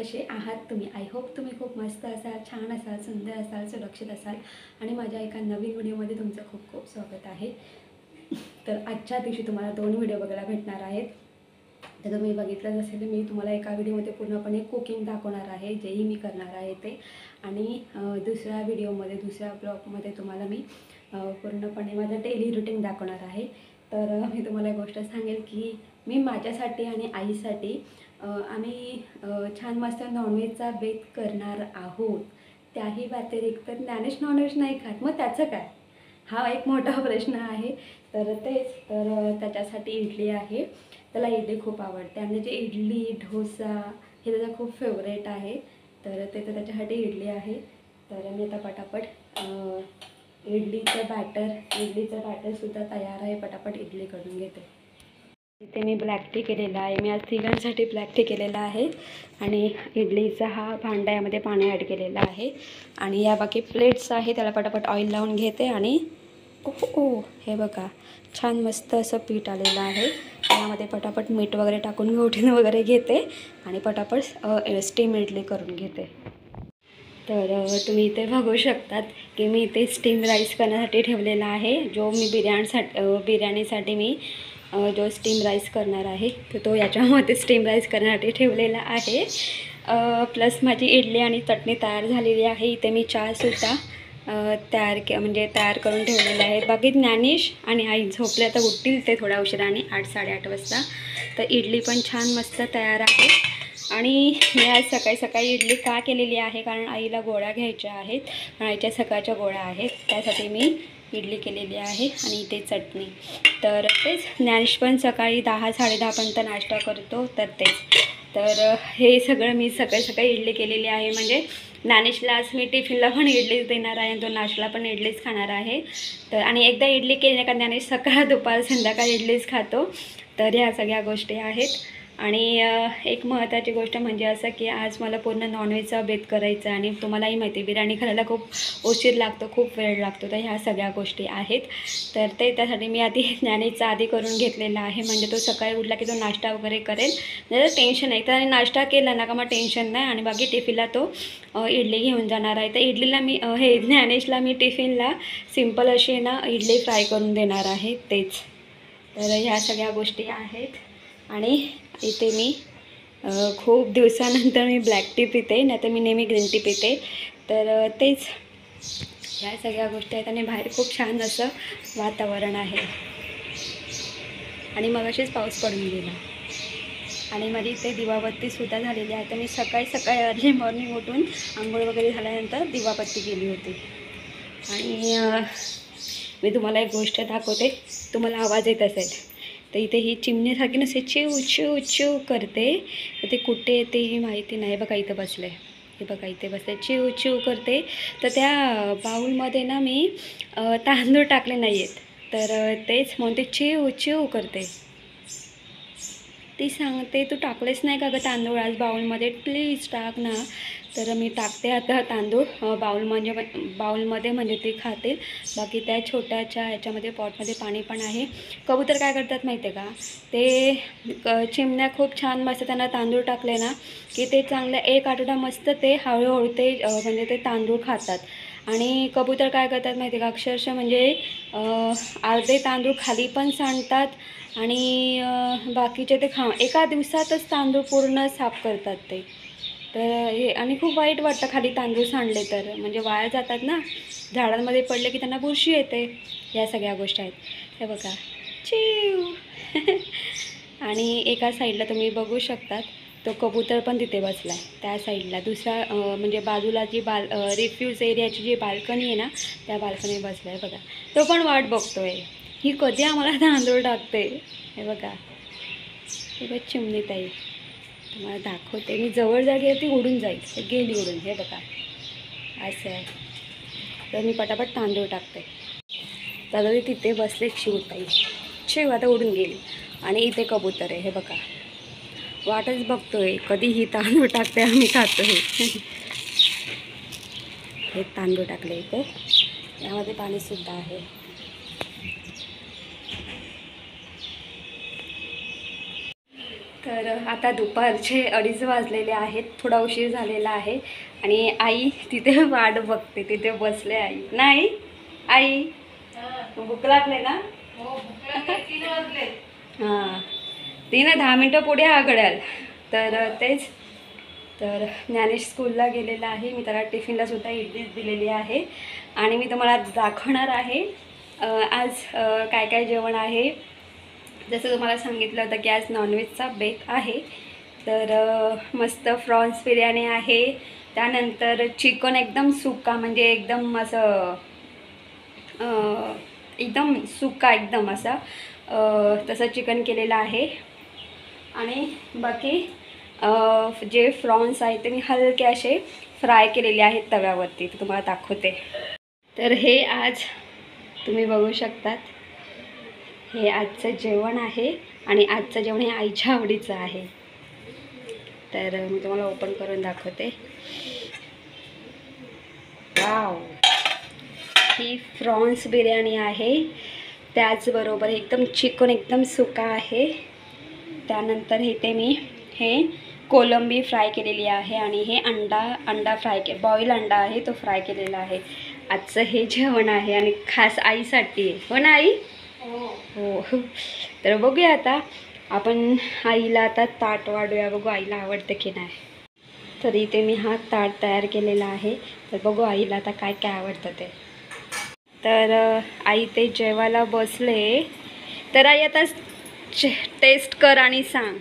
कसे आहात तुम्ही? आय होप तुम्ही खूप मस्त असाल, छान असाल, सुंदर असाल, सुरक्षित असाल आणि माझ्या एका नवीन व्हिडिओमध्ये तुमचं खूप खूप स्वागत आहे। तर आजच्या दिवशी तुम्हाला 2 व्हिडिओ बघायला भेटणार आहेत। तर तुम्ही बघितलं असेल मी तुम्हाला एका व्हिडिओमध्ये पूर्णपणे कुकिंग दाखवणार आहे, जेही मी करणार आहे ते, आणि दुसऱ्या व्हिडिओमध्ये दुसऱ्या ब्लॉगमध्ये तुम्हाला मी पूर्णपणे माझं डेली रुटीन दाखवणार आहे। तर मी तुम्हाला एक गोष्ट सांगेल की मी माझ्यासाठी आणि आईसाठी आम्ही छान मस्त नॉनव्हेजचा बेत करणार आहोत। त्याही व्यतिरिक्त ज्ञानेश नॉनव्हेज नाही खात, मग त्याचं काय? हा एक मोठा प्रश्न आहे। तर त्याच्यासाठी इडली आहे, त्याला इडली खूप आवडते आणि जे इडली डोसा हे त्याचं खूप फेवरेट आहे। तर त्याच्यासाठी इडली आहे। तर मी आता पटापट इडलीचं बॅटरसुद्धा तयार आहे, पटापट इडली करून घेते। इथे मी ब्लॅक टी केलेला आहे, मी आज तिघांसाठी ब्लॅक टी केलेला आहे आणि इडलीचा हा भांडा यामध्ये पाणी ॲड केलेलं आहे आणि या बाकी प्लेट्स आहे, त्याला पटापट ऑइल लावून घेते आणि हे बघा छान मस्त असं पीठ आलेलं आहे। त्यामध्ये पटापट मीठ वगैरे टाकून घोटून वगैरे घेते आणि पटापट स्टीम इडली करून घेते। तर तुम्ही इथे बघू शकतात की मी इथे स्टीम राईस करण्यासाठी ठेवलेला आहे, जो मी बिर्याणीसाठी मी जो स्टीम राईस करणार आहे तो याच्यामध्ये स्टीम राईस करण्यासाठी ठेवलेला आहे। प्लस माझी इडली आणि चटणी तयार झालेली आहे। इथे मी चहासुद्धा तयार करून ठेवलेले आहेत। बाकी ज्ञानेश आणि आई झोपले, आता उठतील ते थोड्या उशिराने 8-8:30 वाजता। तर इडली पण छान मस्त तयार आहे आणि मी आज सकाळी इडली का केलेली आहे, कारण आईला गोळ्या घ्यायच्या आहेत, आईच्या सकाळच्या गोळ्या आहेत, त्यासाठी मी इडली केलेली आहे आणि इथे चटणी। तर तेच ज्ञानेश पण सकाळी 10-10:30पर्यंत नाश्ता करतो, तर हे सगळं मी सकाळी इडली केलेली आहे। म्हणजे ज्ञानेशला आज मी टिफिनला पण इडलीच देणार आहे आणि तो नाश्त्याला पण इडलीच खाणार आहे। तर आणि एकदा इडली केली का ज्ञानेश सकाळ दुपार संध्याकाळ इडलीच खातो। तर ह्या सगळ्या गोष्टी आहेत आणि एक महत्त्वाची गोष्ट म्हणजे असं की आज मला पूर्ण नॉनव्हेजचा बेत करायचा आणि तुम्हालाही माहिती आहे बिर्याणी करायला खूप उशीर लागतो, खूप वेळ लागतो। तर ह्या सगळ्या गोष्टी आहेत। तर त्यासाठी मी आधी ज्ञानेशचा आधी करून घेतलेला आहे, म्हणजे तो सकाळी उठला की तो नाश्ता वगैरे करेल, म्हणजे टेन्शन नाही। तर नाश्ता केला ना का मग टेन्शन नाही आणि बाकी टिफिनला तो इडली घेऊन जाणार आहे। तर इडलीला मी ज्ञानेशला मी टिफिनला सिंपल अशी ना इडली फ्राय करून देणार आहे तेच। तर ह्या सगळ्या गोष्टी आहेत आणि इथे मी खूप दिवसानंतर मी ब्लॅक टी पिते, नाही तर मी नेहमी ग्रीन टी पिते। तर तेच ह्या सगळ्या गोष्टी आहेत आणि बाहेर खूप छान असं वातावरण आहे आणि मगाशीच पाऊस पडून गेला आणि माझी इथे दिवाबत्तीसुद्धा झालेली आहे। तर मी सकाळी अर्ली मॉर्निंग उठून आंघोळ वगैरे झाल्यानंतर दिवाबत्ती केली होती आणि मी तुम्हाला एक गोष्ट दाखवते, तुम्हाला आवाज येत असेल तर इथे ही चिमणीसारखी नसते चिव चिव चिव करते, तर ते कुठे येते ही माहिती नाही। बघा इथं बसले, हे बघा इथे बसले, चिव चिव करते। तर त्या बाऊलमध्ये ना मी तांदूळ टाकले नाही आहेत, तर तेच म्हणते चिव चिव करते। ती सांगते तू टाकलेच नाही का गं तांदूळ आज बाऊलमध्ये, प्लीज टाक ना। तर मी टाकते आता तांदूळ बाऊलमध्ये, म्हणजे ती खाते। बाकी त्या छोट्याच्या ह्याच्यामध्ये पॉटमध्ये पाणी पण आहे। कबूतर काय करतात माहिती आहे का, ते चिमण्या खूप छान मस्त त्यांना तांदूळ टाकले ना की ते चांगलं एक आठवडा मस्त ते हळूहळू ते म्हणजे ते तांदूळ खातात आणि कबूतर काय करतात माहिती आहे का, अक्षरशः म्हणजे अर्धे तांदूळ खाली पण सांडतात आणि बाकीचे ते एका दिवसातच तांदूळ पूर्ण साफ करतात ते। तर हे आणि खूप वाईट वाटतं खाली तांदूळ सांडले तर, म्हणजे वाया जातात ना, झाडांमध्ये पडले की त्यांना बुरशी येते। या सगळ्या गोष्टी आहेत, हे बघा चिव आणि एका साईडला तुम्ही बघू शकतात तो कबूतर पण तिथे बसला आहे, त्या साईडला दुसऱ्या म्हणजे बाजूला जी रिफ्यूज एरियाची जी बाल्कनी आहे ना त्या बाल्कनी बसला आहे बघा। तो पण वाट बघतोय ही कधी आम्हाला तांदूळ टाकते। हे बघा चिमणी ताई तुम्हाला दाखवते, मी जवळ जागी ती उडून जाईल, गेली उडून, हे बघा असं आहे। तर मी पटापट तांदूळ टाकते, दादा तिथे बसले चिवताई, चिव आता उडून गेली आणि इथे कबूतर आहे, हे बघा वाटच बघतोय कधी ही तांदूळ टाकते आम्ही खातोय। हे तांदूळ टाकले इथे, यामध्ये पाणीसुद्धा आहे। तर तर आता दुपारचे 2:30 वाजलेले आहेत, थोडा उशीर झालेला आहे आणि आई तिथे वाट बघते, तिथे बसले आई. नाही आई भूक लागले ना? हां 10 मिनटं पुढे हा घड्याळ. तर तेच, तर ज्ञानेश स्कूलला गेलेला आहे, मी त्याला टिफिनला सुद्धा इडलीच दिलेली आहे आणि मी तुम्हाला दाखवणार आहे आज काय काय जेवण आहे. जसं तुम्हाला सांगितलं होतं की आज नॉनव्हेजचा बेत आहे. तर मस्त प्रॉन्स बिर्याणी आहे, त्यानंतर चिकन एकदम सुका, म्हणजे एकदम असं एकदम सुका एकदम असा तसं चिकन केलेलं आहे. आणि बाकी जे प्रॉन्स आहेत ते मी हलके असे फ्राय केलेले आहेत तव्यावरती, ते तुम्हाला दाखवते. तर हे आज तुम्ही बघू शकतात, हे आजचं जेवण आहे आणि आजचं जेवण हे आईच्या आवडीचं आहे. तर मी तुम्हाला ओपन करून दाखवते. वाव, ही प्रॉन्स बिर्याणी आहे, त्याचबरोबर एकदम चिकन एकदम सुका आहे. त्यानंतर इथे मी हे कोलंबी फ्राय केलेली आहे आणि हे अंडा फ्राय बॉईल अंडा आहे, तो फ्राय केलेला आहे. आजचं हे जेवण आहे आणि खास आईसाठी आहे, हो ना आई? हो. तर बघूया आता आपण आईला आता ताट वाढूया, बघू आईला आवडतं की नाही. तर इथे मी हा ताट तयार केलेला आहे, तर बघू आईला आता काय काय आवडतं ते. तर आई ते जेवायला बसले, तर आई आता टेस्ट कर आणि सांग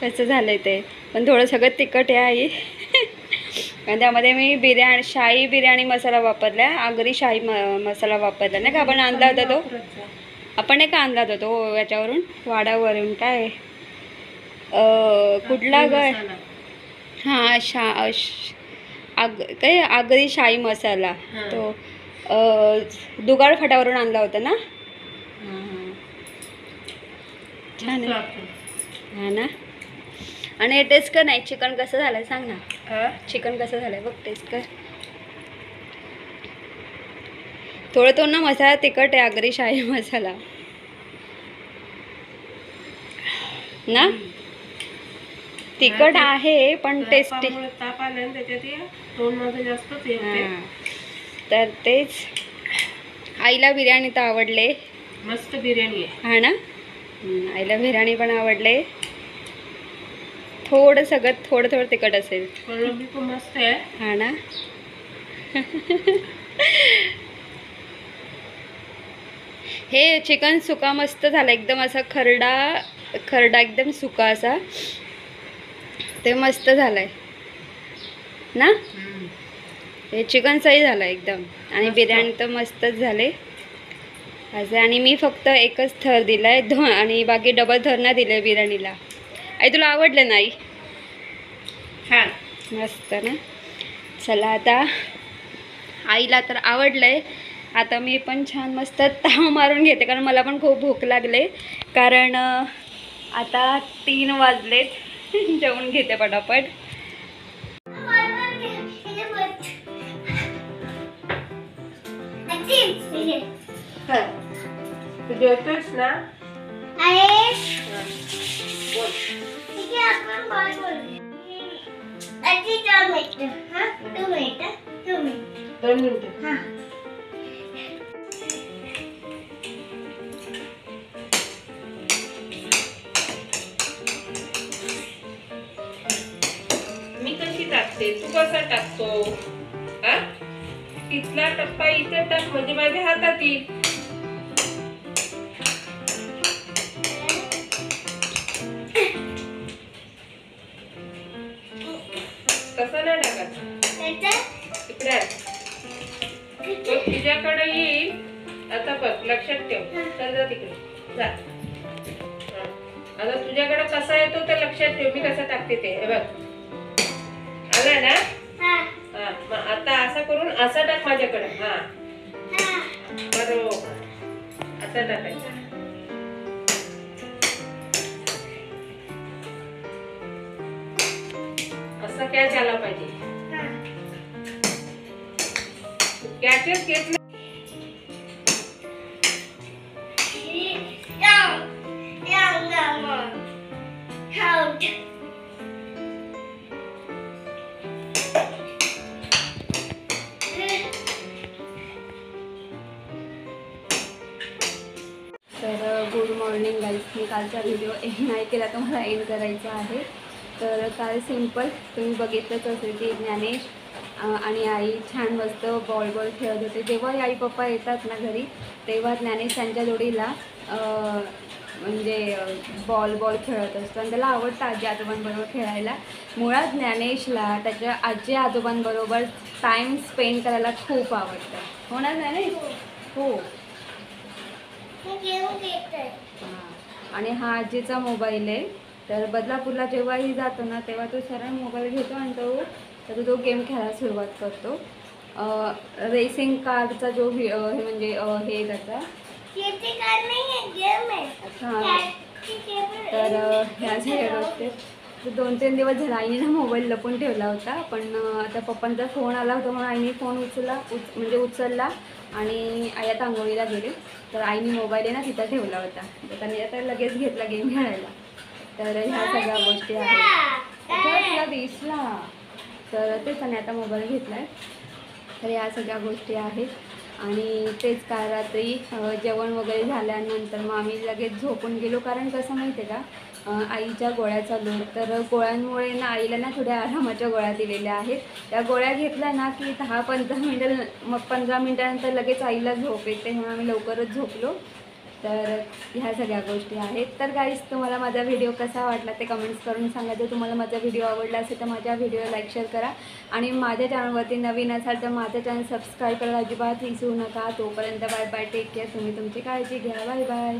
कसं झालं ते. पण थोडं सगळं तिखट आहे आई आणि त्यामध्ये मी शाही बिर्याणी मसाला वापरला, आगरी शाही मसाला वापरला नाही का, आपण आणला होता तो, आपण नाही का आणला होता तो याच्यावरून वाडावरून, काय कुठला ग, हां काय आगरी शाही मसाला, तो दुगाड फाट्यावरून आणला होता ना. छान आहे, हां ना. आणि टेस्ट कर नाही, चिकन कसं झालं सांग ना. चिकन कसं झालं बघ, टेस्ट कर. थोडं तो ना मसाला तिखट आहे, आगरी शाही मसाला ना, तिखट आहे पण टेस्टी. तर तेच आईला बिर्याणी तर आवडले, मस्त बिर्याणी आहे, हा ना. आईला बिर्याणी पण आवडले. थोडं थोडं तिखट असेल, कोलंबी पण मस्त आहे, हा ना. हे चिकन सुका मस्त झालं, एकदम असा खरडा एकदम सुका असा, ते मस्त झालंय ना. हे चिकन सही झालं एकदम, आणि बिर्याणी तर मस्तच झाले असं. आणि मी फक्त एकच थर दिलाय आणि बाकी डबल थर ना दिले बिर्याणीला. आई तुला आवडलं नाही? छान मस्त ना. चला आता आईला तर आवडलंय, आता मी पण छान मस्त ताव मारून घेते, कारण मला पण खूप भूक लागले, कारण आता 3 वाजलेत. जेवण घेते पटापट. तू जेवतोस ना? दोन मिनिटं. मी कशी टाकते, तू कसा टाकतो? हा, तिथला टप्पा इथे टाक, म्हणजे माझ्या हातात येईल. कसं नाही टाकायचं, तिकडे तुझ्याकडे येईल. आता बघ, लक्षात ठेव. चल जा तिकडे जा. आता तुझ्याकडे कसा येतो ते लक्षात ठेव, मी कसं टाकते ते. हे बघ, आला ना. हा, मग आता असं करून असं टाक माझ्याकडे. हा बरोबर, असं टाकायचं. असं कॅच आला पाहिजे. कॅचच घेतलं मी कालचा व्हिडिओ एंड नाही केला तर मला एंड करायचा आहे. तर काल सिम्पल तुम्ही बघितलंच असेल की ज्ञानेश आणि आई छान मस्त बॉल खेळत होते. जेव्हाही आई पप्पा येतात ना घरी तेव्हा ज्ञानेश त्यांच्या जोडीला म्हणजे बॉल खेळत असतो आणि त्याला आवडतं आजी आजोबांबरोबर खेळायला. मुळात ज्ञानेशला त्याच्या आजी आजोबांबरोबर टाईम स्पेंड करायला खूप आवडतं. हो ना ज्ञानेश? हो. हां. आणि हा आजीचा मोबाईल आहे. तर बदलापूरला जेव्हाही जातो ना तेव्हा तो सरळ मोबाईल घेतो आणि तो गेम खेळायला सुरुवात करतो. रेसिंग कारचा जो हे म्हणजे हे त्याचा अच्छा. तर ह्या सगळ्या गोष्टी 2-3 दिवस झाला आईने मोबाईल लपून ठेवला होता. पण आता पप्पांचा फोन आला होता म्हणून आईने फोन उचलला आणि आई आता आंघोळीला गेली. तर आईने मोबाईल आहे ना तिथं ठेवला होता. तर त्यांनी आता लगेच घेतला गेम खेळायला. तर ह्या सगळ्या गोष्टी आहेत. दिसला तर तेच त्याने आता मोबाईल घेतला आहे. तर ह्या सगळ्या गोष्टी आहेत. आणि तेच काल रात्री जेवण वगैरे झाल्यानंतर मग आम्ही लगेच झोपून गेलो. कारण कसं माहिती आहे का, आईच्या गोळ्या चालू आहेत. तर गोळ्यांमुळे ना आईला ना थोड्या आरामाच्या गोळ्या दिलेल्या आहेत. त्या गोळ्या घेतल्या ना की 10-15 मिनटं, मग 15 मिनटानंतर लगेच आईला झोप येते म्हणून आम्ही लवकरच झोपलो. तर ह्या सगळ्या गोष्टी आहेत. तर गाईज तुम्हाला माझा व्हिडिओ कसा वाटला ते कमेंट्स करून सांगा. जर तुम्हाला माझा व्हिडिओ आवडला असेल तर माझ्या व्हिडिओ लाईक शेअर करा. आणि माझ्या चॅनलवरती नवीन असाल तर माझं चॅनल सबस्क्राईब करायला अजिबात विसरू नका. तोपर्यंत बाय बाय, टेक केअर. तुम्ही तुमची काळजी घ्या. Bye bye.